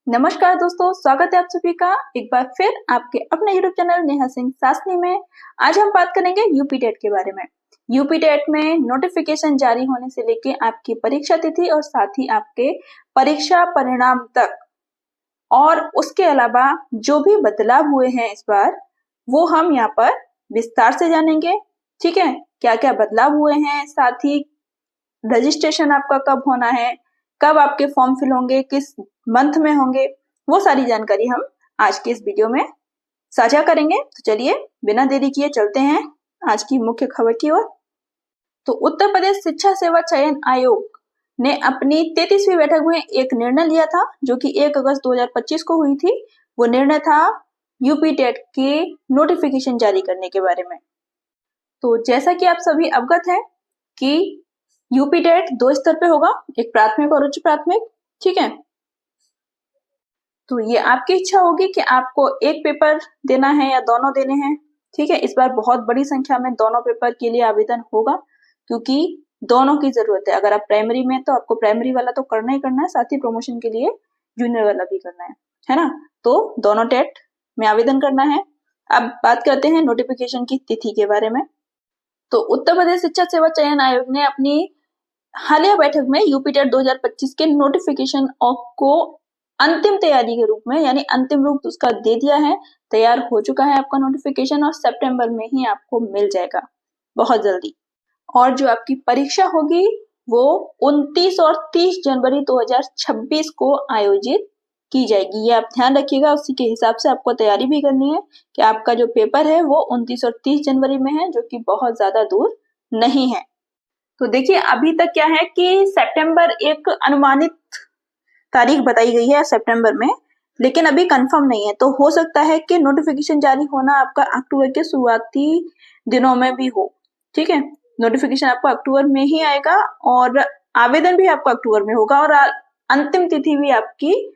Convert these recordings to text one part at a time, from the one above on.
नमस्कार दोस्तों, स्वागत है आप सभी का एक बार फिर आपके अपने यूट्यूब चैनल नेहा सिंह सासनी में। आज हम बात करेंगे यूपी टेट के बारे में। यूपी टेट में नोटिफिकेशन जारी होने से लेके आपकी परीक्षा तिथि और साथ ही आपके परीक्षा परिणाम तक और उसके अलावा जो भी बदलाव हुए हैं इस बार वो हम यहाँ पर विस्तार से जानेंगे। ठीक है, क्या क्या बदलाव हुए हैं, साथ ही रजिस्ट्रेशन आपका कब होना है, कब आपके फॉर्म फिल होंगे, किस मंथ में होंगे, वो सारी जानकारी हम आज के इस वीडियो में साझा करेंगे। तो चलिए बिना देरी किए चलते हैं आज की मुख्य खबर की ओर। तो उत्तर प्रदेश शिक्षा सेवा चयन आयोग ने अपनी 33वीं बैठक में एक निर्णय लिया था जो कि 1 अगस्त 2025 को हुई थी। वो निर्णय था यूपी टेट के नोटिफिकेशन जारी करने के बारे में। तो जैसा कि आप सभी अवगत हैं कि यूपी टेट 2 स्तर पे होगा, एक प्राथमिक और उच्च प्राथमिक। ठीक है, तो ये आपकी इच्छा होगी कि आपको एक पेपर देना है या दोनों देने हैं। ठीक है, इस बार बहुत बड़ी संख्या में दोनों पेपर के लिए आवेदन होगा क्योंकि दोनों की जरूरत है। अगर आप प्राइमरी में तो आपको प्राइमरी वाला तो करना ही करना है, साथ ही प्रमोशन के लिए जूनियर वाला भी करना है ना। तो दोनों टेट में आवेदन करना है। अब बात करते हैं नोटिफिकेशन की तिथि के बारे में। तो उत्तर प्रदेश शिक्षा सेवा चयन आयोग ने अपनी हालिया बैठक में यूपी टेट 2025 के नोटिफिकेशन को अंतिम तैयारी के रूप में यानी अंतिम रूप उसका दे दिया है। तैयार हो चुका है आपका नोटिफिकेशन और सितंबर में ही आपको मिल जाएगा, बहुत जल्दी। और जो आपकी परीक्षा होगी वो 29 और 30 जनवरी 2026 को आयोजित की जाएगी। ये आप ध्यान रखिएगा, उसी के हिसाब से आपको तैयारी भी करनी है कि आपका जो पेपर है वो 29 और 30 जनवरी में है, जो कि बहुत ज्यादा दूर नहीं है। तो देखिए अभी तक क्या है कि सितंबर एक अनुमानित तारीख बताई गई है सितंबर में, लेकिन अभी कंफर्म नहीं है। तो हो सकता है कि नोटिफिकेशन जारी होना आपका अक्टूबर के शुरुआती दिनों में भी हो। ठीक है, नोटिफिकेशन आपको अक्टूबर में ही आएगा और आवेदन भी आपका अक्टूबर में होगा और अंतिम तिथि भी आपकी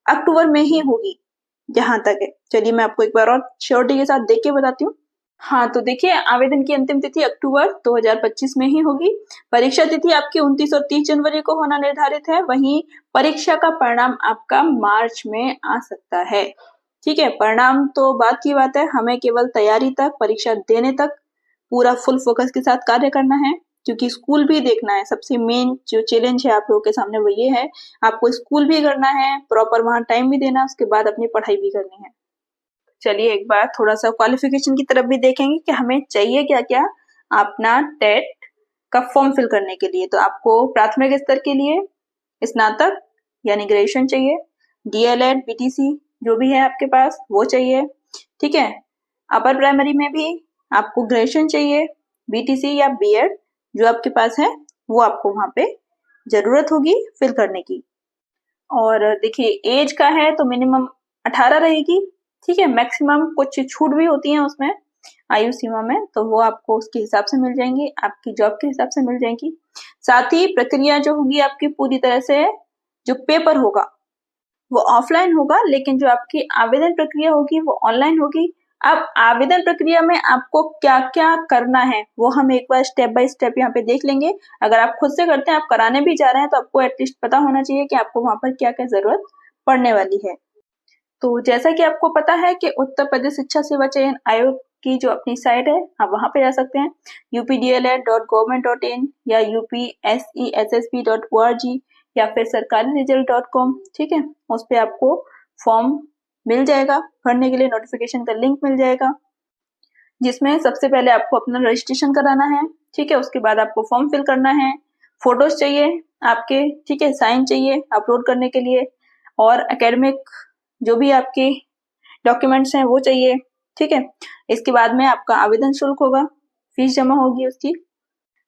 अक्टूबर में ही होगी जहां तक है। चलिए मैं आपको एक बार और श्योरिटी के साथ देख के बताती हूँ। हाँ, तो देखिए आवेदन की अंतिम तिथि अक्टूबर 2025 में ही होगी। परीक्षा तिथि आपकी 29 और 30 जनवरी को होना निर्धारित है। वहीं परीक्षा का परिणाम आपका मार्च में आ सकता है। ठीक है, परिणाम तो बात की बात है, हमें केवल तैयारी तक, परीक्षा देने तक पूरा फुल फोकस के साथ कार्य करना है क्योंकि स्कूल भी देखना है। सबसे मेन जो चैलेंज है आप लोगों के सामने वो ये है, आपको स्कूल भी करना है, प्रॉपर वहां टाइम भी देना, उसके बाद अपनी पढ़ाई भी करनी है। चलिए एक बार थोड़ा सा क्वालिफिकेशन की तरफ भी देखेंगे कि हमें चाहिए क्या क्या अपना टेट का फॉर्म फिल करने के लिए। तो आपको प्राथमिक स्तर के लिए स्नातक यानी ग्रेजुएशन चाहिए, डीएलएड बीटीसी जो भी है आपके पास वो चाहिए। ठीक है, अपर प्राइमरी में भी आपको ग्रेजुएशन चाहिए, बीटीसी या बीएड जो आपके पास है वो आपको वहां पे जरूरत होगी फिल करने की। और देखिए एज का है तो मिनिमम 18 रहेगी। ठीक है, मैक्सिमम कुछ छूट भी होती है उसमें आयु सीमा में, तो वो आपको उसके हिसाब से मिल जाएंगी, आपकी जॉब के हिसाब से मिल जाएंगी। साथ ही प्रक्रिया जो होगी आपकी पूरी तरह से, जो पेपर होगा वो ऑफलाइन होगा, लेकिन जो आपकी आवेदन प्रक्रिया होगी वो ऑनलाइन होगी। अब आवेदन प्रक्रिया में आपको क्या क्या करना है वो हम एक बार स्टेप बाय स्टेप यहाँ पे देख लेंगे। अगर आप खुद से करते हैं, आप कराने भी जा रहे हैं, तो आपको एटलीस्ट पता होना चाहिए कि आपको वहां पर क्या क्या जरूरत पड़ने वाली है। तो जैसा कि आपको पता है कि उत्तर प्रदेश शिक्षा सेवा चयन आयोग की जो अपनी साइट है आप वहां पे जा सकते हैं, updled.government.in या upsessb.org या फिर sarkariresult.com। ठीक है, उस पे आपको फॉर्म मिल जाएगा भरने के लिए, नोटिफिकेशन का लिंक मिल जाएगा जिसमें सबसे पहले आपको अपना रजिस्ट्रेशन कराना है। ठीक है, उसके बाद आपको फॉर्म फिल करना है, फोटोज चाहिए आपके, ठीक है, साइन चाहिए अपलोड करने के लिए, और एकेडमिक जो भी आपके डॉक्यूमेंट्स हैं वो चाहिए। ठीक है, इसके बाद में आपका आवेदन शुल्क होगा, फीस जमा होगी उसकी,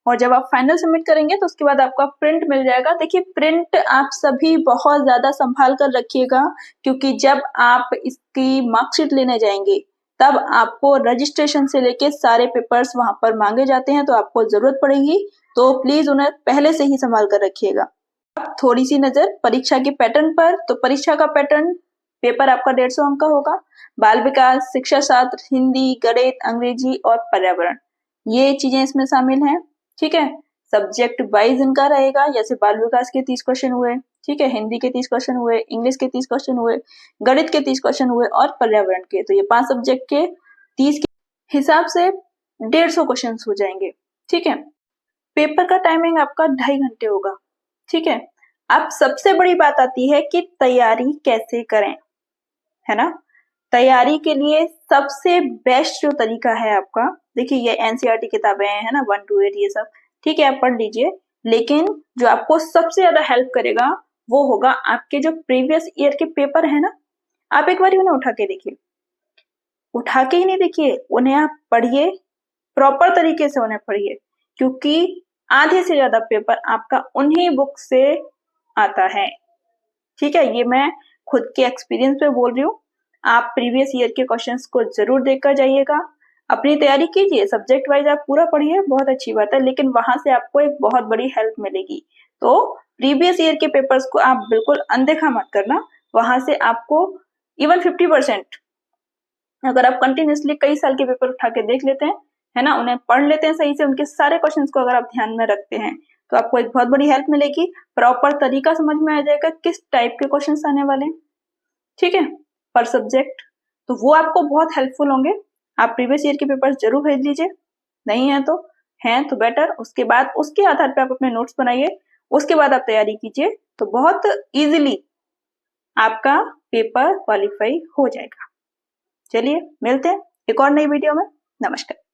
और जब आप फाइनल सबमिट करेंगे तो उसके बाद आपका प्रिंट मिल जाएगा। देखिए प्रिंट आप सभी बहुत ज्यादा संभाल कर रखिएगा क्योंकि जब आप इसकी मार्कशीट लेने जाएंगे तब आपको रजिस्ट्रेशन से लेके सारे पेपर्स वहां पर मांगे जाते हैं, तो आपको जरूरत पड़ेगी, तो प्लीज उन्हें पहले से ही संभाल कर रखिएगा। अब थोड़ी सी नजर परीक्षा के पैटर्न पर। तो परीक्षा का पैटर्न, पेपर आपका 150 अंक का होगा। बाल विकास, शिक्षा शास्त्र, हिंदी, गणित, अंग्रेजी और पर्यावरण, ये चीजें इसमें शामिल हैं। ठीक है, सब्जेक्ट वाइज इनका रहेगा, जैसे बाल विकास के 30 क्वेश्चन हुए, ठीक है, हिंदी के 30 क्वेश्चन हुए, इंग्लिश के 30 क्वेश्चन हुए, गणित के 30 क्वेश्चन हुए और पर्यावरण के। तो ये 5 सब्जेक्ट के 30 के हिसाब से 150 क्वेश्चन हो जाएंगे। ठीक है, पेपर का टाइमिंग आपका 2.5 घंटे होगा। ठीक है, अब सबसे बड़ी बात आती है कि तैयारी कैसे करें, है ना। तैयारी के लिए सबसे बेस्ट जो तरीका है आपका, देखिए ये एनसीईआरटी किताबें है ना, 1 to 8 ये सब, ठीक है, आप पढ़ लीजिए। लेकिन जो आपको सबसे ज्यादा हेल्प करेगा वो होगा आपके जो प्रीवियस ईयर के पेपर है ना, आप एक बार उन्हें उठा के देखिए। उठा के ही नहीं देखिए, उन्हें आप पढ़िए, प्रॉपर तरीके से उन्हें पढ़िए, क्योंकि आधे से ज्यादा पेपर आपका उन्हीं बुक से आता है। ठीक है, ये मैं खुद के एक्सपीरियंस पे बोल रही हूँ। आप प्रीवियस ईयर के क्वेश्चंस को जरूर देखकर जाइएगा, अपनी तैयारी कीजिए, सब्जेक्ट वाइज आप पूरा पढ़िए, बहुत अच्छी बात है, लेकिन वहां से आपको एक बहुत बड़ी हेल्प मिलेगी। तो प्रीवियस ईयर के पेपर्स को आप बिल्कुल अनदेखा मत करना, वहां से आपको इवन 50% अगर आप कंटिन्यूसली कई साल के पेपर उठा के देख लेते हैं, है ना, उन्हें पढ़ लेते हैं सही से, उनके सारे क्वेश्चंस को अगर आप ध्यान में रखते हैं तो आपको एक बहुत बड़ी हेल्प मिलेगी, प्रॉपर तरीका समझ में आ जाएगा किस टाइप के क्वेश्चंस आने वाले हैं। ठीक है, पर सब्जेक्ट, तो वो आपको बहुत हेल्पफुल होंगे। आप प्रीवियस ईयर के पेपर्स जरूर भेज लीजिए, नहीं है तो बेटर। उसके बाद उसके आधार पे आप अपने नोट्स बनाइए, उसके बाद आप तैयारी कीजिए, तो बहुत इजीली आपका पेपर क्वालिफाई हो जाएगा। चलिए मिलते हैं एक और नई वीडियो में। नमस्कार।